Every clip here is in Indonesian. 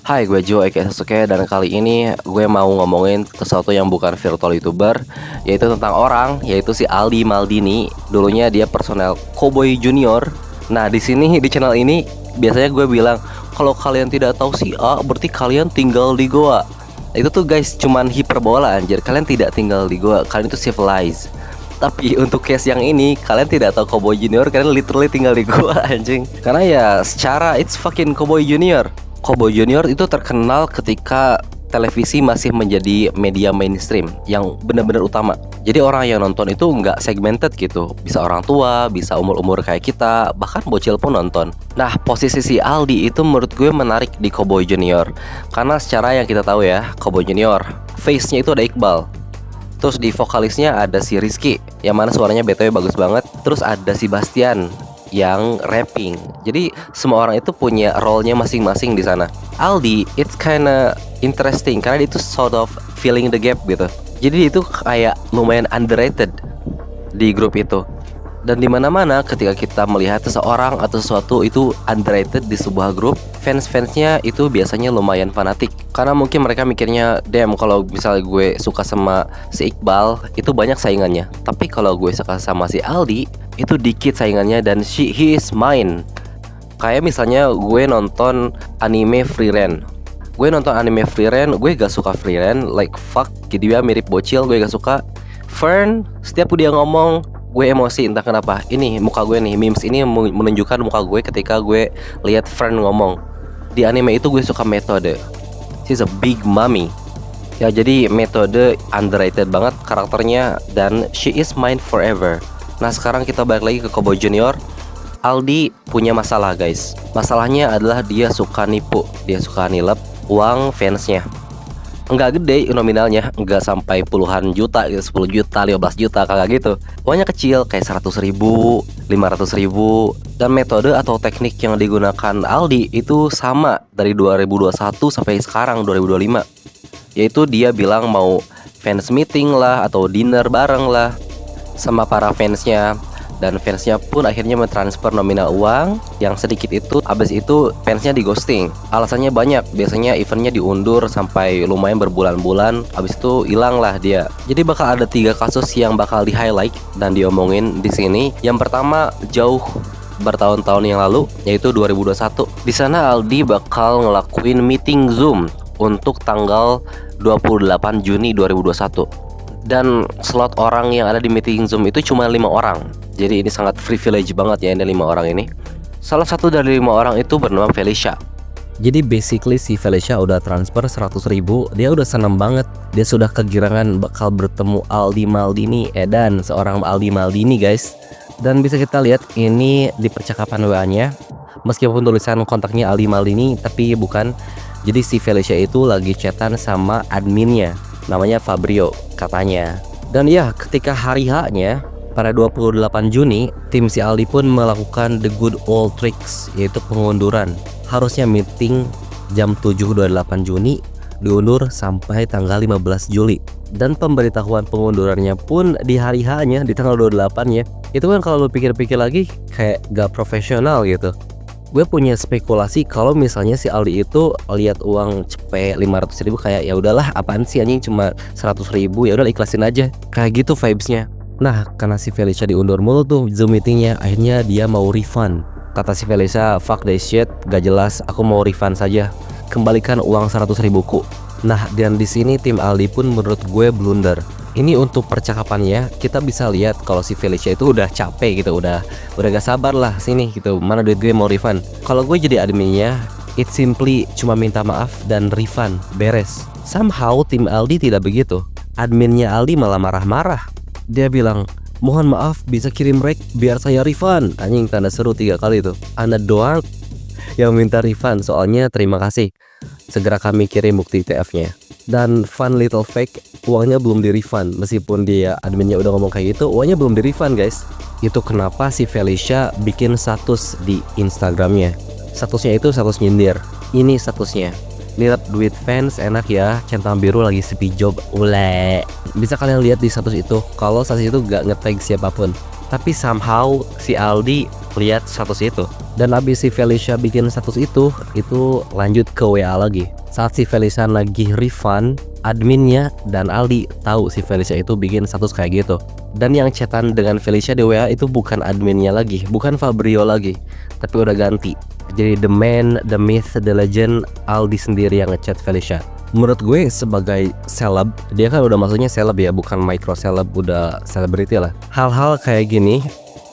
Hai, gue Jo aka Sasuke dan kali ini gue mau ngomongin sesuatu yang bukan virtual YouTuber, yaitu tentang orang, yaitu si Aldi Maldini. Dulunya dia personel Cowboy Junior. Nah, di sini di channel ini biasanya gue bilang kalau kalian tidak tahu si A, berarti kalian tinggal di Goa. Itu tuh guys, cuman hiperbola anjir. Kalian tidak tinggal di Goa, kalian itu civilized. Tapi untuk case yang ini, kalian tidak tahu Cowboy Junior, kalian literally tinggal di Goa anjing. Karena ya secara it's fucking Cowboy Junior. Cowboy Junior itu terkenal ketika televisi masih menjadi media mainstream yang benar-benar utama. Jadi orang yang nonton itu nggak segmented gitu. Bisa orang tua, bisa umur-umur kayak kita, bahkan bocil pun nonton. Nah, posisi si Aldi itu menurut gue menarik di Cowboy Junior. Karena secara yang kita tahu ya, Cowboy Junior, face-nya itu ada Iqbal. Terus di vokalisnya ada si Rizky, yang mana suaranya BTW bagus banget. Terus ada si Bastian yang rapping. Jadi semua orang itu punya role-nya masing-masing di sana. Aldi, it's kinda interesting karena itu sort of filling the gap gitu. Jadi itu kayak lumayan underrated di grup itu. Dan di mana-mana ketika kita melihat seseorang atau sesuatu itu underrated di sebuah grup, fans-fansnya itu biasanya lumayan fanatik. Karena mungkin mereka mikirnya, damn, kalau misalnya gue suka sama si Iqbal, itu banyak saingannya. Tapi kalau gue suka sama si Aldi, itu dikit saingannya dan he is mine. Kayak misalnya gue nonton anime Frieren. Gue nonton anime Frieren, gue gak suka Frieren, like fuck, jadi dia mirip bocil, gue gak suka. Fern, setiap dia ngomong, gue emosi entah kenapa. Ini muka gue nih, memes ini menunjukkan muka gue ketika gue lihat Fern ngomong. Di anime itu gue suka Metode. She's a big mommy. Ya jadi Metode underrated banget karakternya dan she is mine forever. Nah sekarang kita balik lagi ke Cowboy Junior. Aldi punya masalah guys. Masalahnya adalah dia suka nipu. Dia suka nilep uang fansnya. Enggak gede nominalnya, enggak sampai puluhan juta gitu, 10 juta, 15 juta, kagak gitu. Uangnya kecil kayak 100 ribu, 500 ribu. Dan metode atau teknik yang digunakan Aldi itu sama dari 2021 sampai sekarang 2025. Yaitu dia bilang mau fans meeting lah atau dinner bareng lah sama para fansnya. Dan fansnya pun akhirnya mentransfer nominal uang yang sedikit itu. Abis itu fansnya di ghosting. Alasannya banyak. Biasanya eventnya diundur sampai lumayan berbulan-bulan. Abis itu hilang lah dia. Jadi bakal ada 3 kasus yang bakal di highlight dan diomongin di sini. Yang pertama jauh bertahun-tahun yang lalu, yaitu 2021. Di sana Aldi bakal ngelakuin meeting Zoom untuk tanggal 28 Juni 2021. Dan slot orang yang ada di meeting Zoom itu cuma 5 orang. Jadi ini sangat privilege banget ya ini 5 orang ini. Salah satu dari 5 orang itu bernama Felicia. Jadi basically si Felicia udah transfer 100 ribu. Dia udah seneng banget. Dia sudah kegirangan bakal bertemu Aldi Maldini, Edan, seorang Aldi Maldini guys. Dan bisa kita lihat ini di percakapan WA-nya. Meskipun tulisan kontaknya Aldi Maldini, tapi bukan. Jadi si Felicia itu lagi chatan sama adminnya, namanya Fabrio katanya. Dan ya ketika hari H-nya pada 28 Juni, tim si Aldi pun melakukan the good old tricks, yaitu pengunduran. Harusnya meeting jam 7.28 Juni, diundur sampai tanggal 15 Juli. Dan pemberitahuan pengundurannya pun di hari H-nya, di tanggal 28 ya. Itu kan kalau lu pikir-pikir lagi kayak gak profesional gitu. Gue punya spekulasi kalau misalnya si Aldi itu lihat uang cepet 500 ribu kayak ya udahlah apaan sih anjing cuma 100 ribu, ya udah ikhlasin aja. Kayak gitu vibesnya. Nah, karena si Felicia diundur mulu tuh Zoom meetingnya, akhirnya dia mau refund. Kata si Felicia, fuck that shit, gak jelas, aku mau refund saja. Kembalikan uang 100 ribuku. Nah, dan di sini tim Aldi pun menurut gue blunder. Ini untuk percakapannya, kita bisa lihat kalau si Felicia itu udah capek gitu, udah gak sabar lah sini gitu, mana duit gue mau refund. Kalau gue jadi adminnya, it simply cuma minta maaf dan refund, beres. Somehow tim Aldi tidak begitu. Adminnya Aldi malah marah-marah. Dia bilang, mohon maaf bisa kirim rek biar saya refund. Anjing tanda seru 3 kali tuh. Anda doang yang minta refund, soalnya terima kasih, segera kami kirim bukti TF-nya. Dan fun little fake, uangnya belum di refund. Meskipun dia adminnya udah ngomong kayak gitu, uangnya belum di refund guys. Itu kenapa si Felicia bikin status di Instagramnya. Statusnya itu status nyindir. Ini statusnya, lihat duit fans enak ya, centang biru lagi sepi job. Ule. Bisa kalian lihat di status itu kalau status itu gak nge-tag siapapun. Tapi somehow si Aldi lihat status itu. Dan abis si Felicia bikin status itu lanjut ke WA lagi. Saat si Felicia lagi refund, adminnya dan Aldi tahu si Felicia itu bikin status kayak gitu. Dan yang chatan dengan Felicia di WA itu bukan adminnya lagi, bukan Fabrio lagi, tapi udah ganti. Jadi the man, the myth, the legend, Aldi sendiri yang ngechat Felicia. Menurut gue sebagai seleb, dia kan udah maksudnya seleb ya, bukan micro seleb, udah selebriti lah. Hal-hal kayak gini,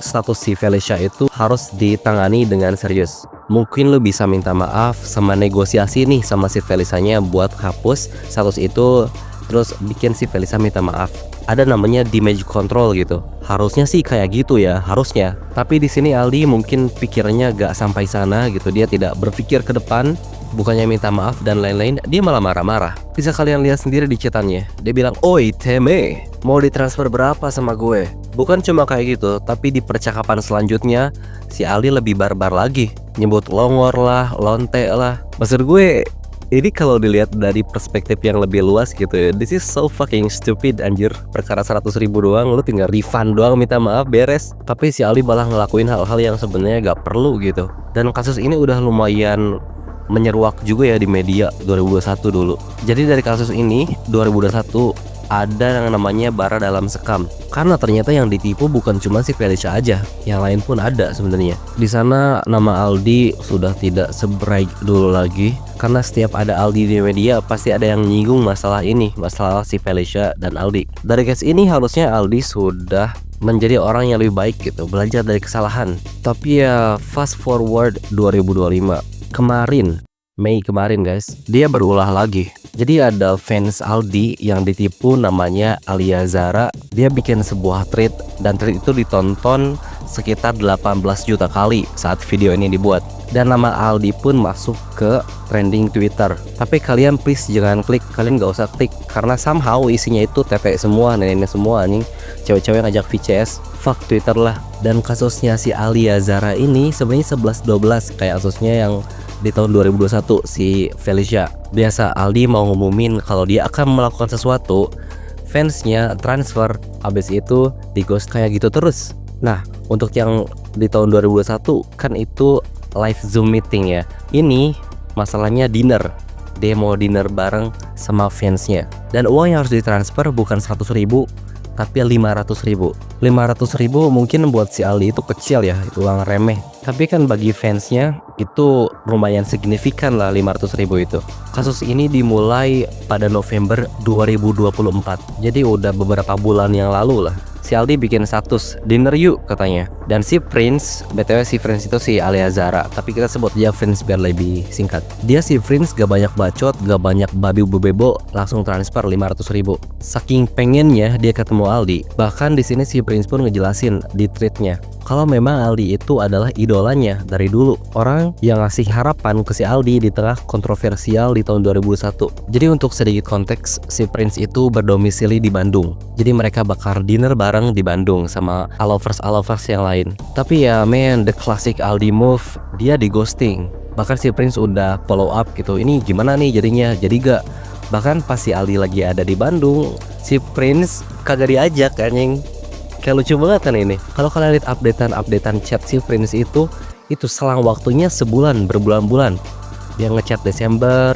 status si Felicia itu harus ditangani dengan serius. Mungkin lu bisa minta maaf sama negosiasi nih sama si Felicianya buat hapus status itu, terus bikin si Felicia minta maaf. Ada namanya damage control gitu. Harusnya sih kayak gitu ya, harusnya. Tapi di sini Aldi mungkin pikirannya gak sampai sana gitu. Dia tidak berpikir ke depan, bukannya minta maaf dan lain-lain, dia malah marah-marah. Bisa kalian lihat sendiri di chatannya. Dia bilang, "Oi Teme, mau ditransfer berapa sama gue?" Bukan cuma kayak gitu, tapi di percakapan selanjutnya si Aldi lebih barbar lagi. Nyebut longor lah, lonte lah. Maksud gue, ini kalau dilihat dari perspektif yang lebih luas gitu ya, this is so fucking stupid anjir. Perkara 100 ribu doang, lu tinggal refund doang, minta maaf, beres. Tapi si Aldi malah ngelakuin hal-hal yang sebenarnya gak perlu gitu. Dan kasus ini udah lumayan menyeruak juga ya di media 2021 dulu. Jadi dari kasus ini 2021 ada yang namanya bara dalam sekam. Karena ternyata yang ditipu bukan cuma si Felicia aja, yang lain pun ada sebenarnya. Di sana nama Aldi sudah tidak sebaik dulu lagi, karena setiap ada Aldi di media pasti ada yang nyinggung masalah ini, masalah si Felicia dan Aldi. Dari case ini harusnya Aldi sudah menjadi orang yang lebih baik gitu, belajar dari kesalahan. Tapi ya fast forward 2025. Mei kemarin guys, dia berulah lagi. Jadi ada fans Aldi yang ditipu namanya Alia Zara. Dia bikin sebuah tweet dan tweet itu ditonton sekitar 18 juta kali saat video ini dibuat. Dan nama Aldi pun masuk ke trending Twitter. Tapi kalian please jangan klik, kalian gak usah klik, karena somehow isinya itu tete semua, nenek semua anjing. Cewek-cewek ngajak VCS, fuck Twitter lah. Dan kasusnya si Alia Zara ini sebenarnya 11-12 kayak kasusnya yang di tahun 2021 si Felicia. Biasa Aldi mau ngumumin kalau dia akan melakukan sesuatu, fansnya transfer, habis itu di ghost kayak gitu terus. Nah, untuk yang di tahun 2021 kan itu live Zoom meeting ya. Ini masalahnya dinner. Dia mau dinner bareng sama fansnya. Dan uang yang harus ditransfer bukan 100 ribu, tapi 500 ribu. 500 ribu mungkin buat si Aldi itu kecil ya, itu uang remeh. Tapi kan bagi fansnya itu lumayan signifikan lah 500 ribu itu. Kasus ini dimulai pada November 2024. Jadi udah beberapa bulan yang lalu lah. Si Aldi bikin status dinner yuk katanya. Dan si Prince, BTW si Prince itu si Alia Zara, tapi kita sebut dia Prince biar lebih singkat. Dia si Prince gak banyak bacot, gak banyak babi bebo, langsung transfer 500 ribu. Saking pengennya dia ketemu Aldi. Bahkan di sini si Prince pun ngejelasin di tweetnya kalau memang Aldi itu adalah idolanya dari dulu, orang yang ngasih harapan ke si Aldi di tengah kontroversial di tahun 2001. Jadi untuk sedikit konteks, si Prince itu berdomisili di Bandung. Jadi mereka bakal dinner bareng di Bandung sama Alovers yang lain. Tapi ya man, the classic Aldi move, dia di ghosting. Bahkan si Prince udah follow up gitu, ini gimana nih jadinya, jadi gak? Bahkan pas si Aldi lagi ada di Bandung, si Prince kagak diajak anjing. Kayak lucu banget kan ini. Kalau kalian lihat updatean chat si Prince itu selang waktunya sebulan, berbulan-bulan. Dia ngechat Desember,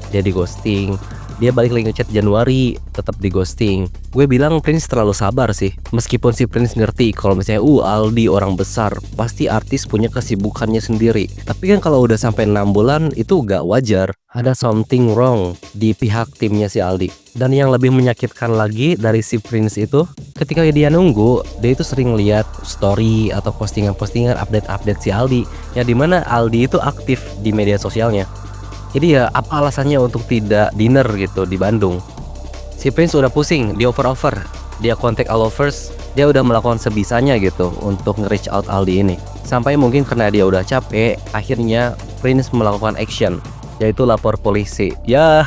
dia di ghosting. Dia balik lagi ngechat Januari, tetap di ghosting. Gue bilang Prince terlalu sabar sih. Meskipun si Prince ngerti kalau misalnya Aldi orang besar, pasti artis punya kesibukannya sendiri. Tapi kan kalau udah sampai 6 bulan itu gak wajar. Ada something wrong di pihak timnya si Aldi. Dan yang lebih menyakitkan lagi dari si Prince itu, ketika dia nunggu, dia itu sering lihat story atau postingan-postingan update si Aldi, yang dimana Aldi itu aktif di media sosialnya. Jadi ya apa alasannya untuk tidak dinner gitu di Bandung? Si Prince udah pusing, dia over, dia kontak Alovers, dia udah melakukan sebisanya gitu untuk nge-reach out Aldi ini. Sampai mungkin karena dia udah capek, akhirnya Prince melakukan action, yaitu lapor polisi. Ya,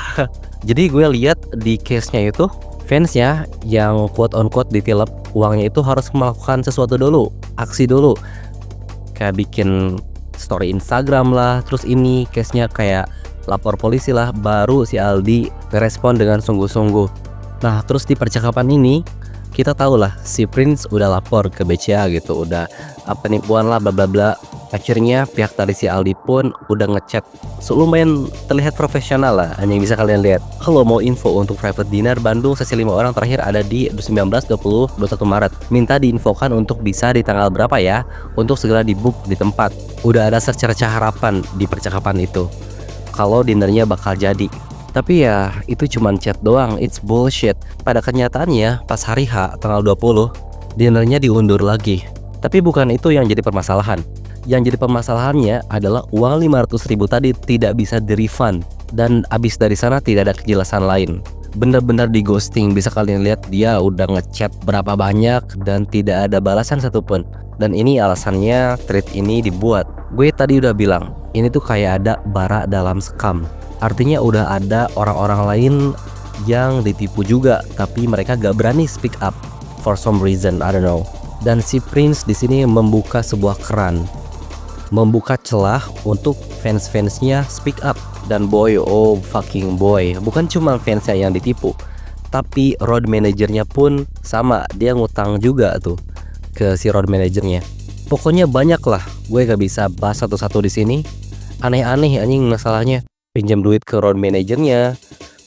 jadi gue lihat di case-nya itu fansnya yang quote on quote ditilep uangnya itu harus melakukan sesuatu dulu, aksi dulu, kayak bikin story Instagram lah. Terus ini case-nya kayak lapor polisi lah, baru si Aldi respon dengan sungguh-sungguh. Nah terus di percakapan ini kita tahu lah si Prince udah lapor ke BCA gitu, udah penipuan lah bla bla bla. Akhirnya pihak dari si Aldi pun udah ngechat, so lumayan terlihat profesional lah. Hanya yang bisa kalian lihat, halo mau info untuk private dinner Bandung sesi 5 orang terakhir ada di 19, 20, 21 Maret. Minta diinfokan untuk bisa di tanggal berapa ya, untuk segera di book di tempat. Udah ada secercah harapan di percakapan itu kalau dinernya bakal jadi. Tapi ya itu cuman chat doang, it's bullshit. Pada kenyataannya pas hari H tanggal 20 dinernya diundur lagi. Tapi bukan itu yang jadi permasalahan. Yang jadi permasalahannya adalah uang 500.000 tadi tidak bisa di-refund, dan abis dari sana tidak ada kejelasan lain. Bener-bener di ghosting. Bisa kalian lihat dia udah ngechat berapa banyak dan tidak ada balasan satupun. Dan ini alasannya thread ini dibuat. Gue tadi udah bilang, ini tuh kayak ada bara dalam scam. Artinya udah ada orang-orang lain yang ditipu juga, tapi mereka gak berani speak up for some reason, I don't know. Dan si Prince di sini membuka sebuah keran, membuka celah untuk fans-fansnya speak up. Dan boy, oh fucking boy, bukan cuma fansnya yang ditipu, tapi road manajernya pun sama, dia ngutang juga tuh ke si road manajernya. Pokoknya banyak lah, gue gak bisa bahas satu-satu di sini. Aneh-aneh anjing masalahnya, pinjam duit ke road manajernya.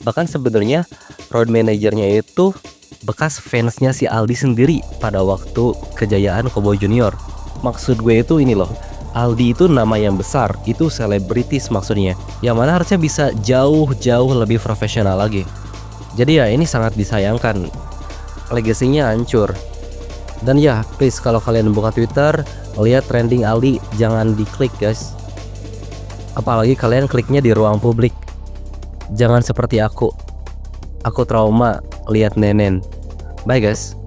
Bahkan sebenarnya road manajernya itu bekas fansnya si Aldi sendiri pada waktu kejayaan Cowboy Junior. Maksud gue itu ini loh, Aldi itu nama yang besar, itu selebritis maksudnya, yang mana harusnya bisa jauh-jauh lebih profesional lagi. Jadi ya ini sangat disayangkan, legasinya hancur. Dan ya please kalau kalian buka Twitter lihat trending Aldi, jangan diklik guys. Apalagi kalian kliknya di ruang publik. Jangan seperti aku trauma lihat Nenen. Bye guys.